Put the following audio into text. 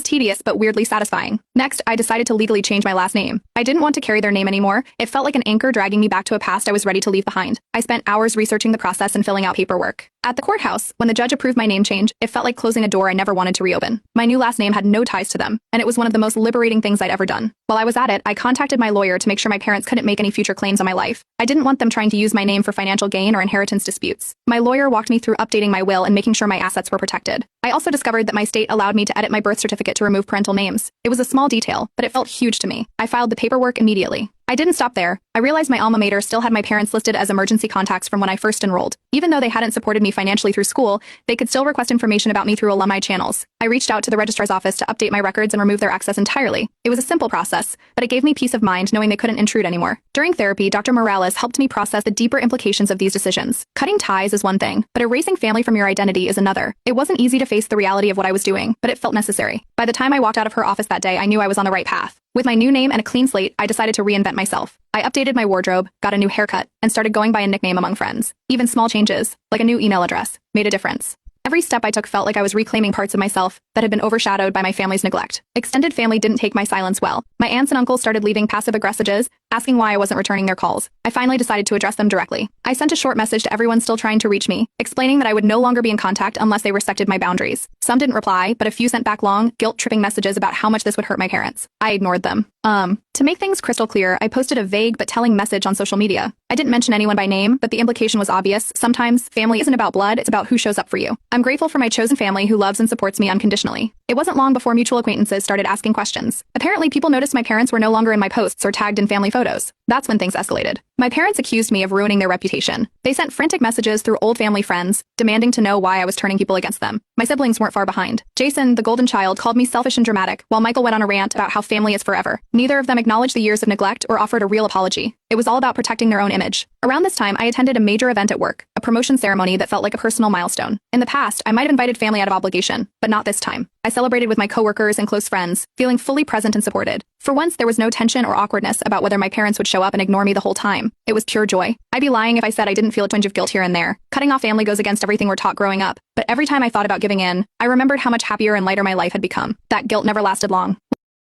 tedious but weirdly satisfying. Next, I decided to legally change my last name. I didn't want to carry their name anymore. It felt like an anchor dragging me back to a past I was ready to leave behind. I spent hours researching the process and filling out paperwork. At the courthouse, when the judge approved my name change, it felt like closing a door I never wanted to reopen. My new last name had no ties to them, and it was one of the most liberating things I'd ever done. While I was at it, I contacted my lawyer to make sure my parents couldn't make any future claims on my life. I didn't want them trying to use my name for financial gain or inheritance disputes. My lawyer walked me through updating my will and making sure my assets were protected. I also discovered that my state allowed me to edit my birth certificate to remove parental names. It was a small detail, but it felt huge to me. I filed the paperwork immediately. I didn't stop there. I realized my alma mater still had my parents listed as emergency contacts from when I first enrolled. Even though they hadn't supported me financially through school, they could still request information about me through alumni channels. I reached out to the registrar's office to update my records and remove their access entirely. It was a simple process, but it gave me peace of mind knowing they couldn't intrude anymore. During therapy, Dr. Morales helped me process the deeper implications of these decisions. Cutting ties is one thing, but erasing family from your identity is another. It wasn't easy to face the reality of what I was doing, but it felt necessary. By the time I walked out of her office that day, I knew I was on the right path. With my new name and a clean slate, I decided to reinvent myself. I updated my wardrobe, got a new haircut, and started going by a nickname among friends. Even small changes, like a new email address, made a difference. Every step I took felt like I was reclaiming parts of myself that had been overshadowed by my family's neglect. Extended family didn't take my silence well. My aunts and uncles started leaving passive-aggressive messages, asking why I wasn't returning their calls. I finally decided to address them directly. I sent a short message to everyone still trying to reach me, explaining that I would no longer be in contact unless they respected my boundaries. Some didn't reply, but a few sent back long, guilt-tripping messages about how much this would hurt my parents. I ignored them. To make things crystal clear, I posted a vague but telling message on social media. I didn't mention anyone by name, but the implication was obvious. Sometimes, family isn't about blood, it's about who shows up for you. I'm grateful for my chosen family who loves and supports me unconditionally. It wasn't long before mutual acquaintances started asking questions. Apparently, people noticed my parents were no longer in my posts or tagged in family photos. That's when things escalated. My parents accused me of ruining their reputation. They sent frantic messages through old family friends, demanding to know why I was turning people against them. My siblings weren't far behind. Jason, the golden child, called me selfish and dramatic, while Michael went on a rant about how family is forever. Neither of them acknowledged the years of neglect or offered a real apology. It was all about protecting their own image. Around this time, I attended a major event at work, a promotion ceremony that felt like a personal milestone. In the past, I might have invited family out of obligation, but not this time. I celebrated with my coworkers and close friends, feeling fully present and supported. For once, there was no tension or awkwardness about whether my parents would show up and ignore me the whole time. It was pure joy. I'd be lying if I said I didn't feel a twinge of guilt here and there. Cutting off family goes against everything we're taught growing up, but every time I thought about giving in, I remembered how much happier and lighter my life had become. That guilt never lasted long.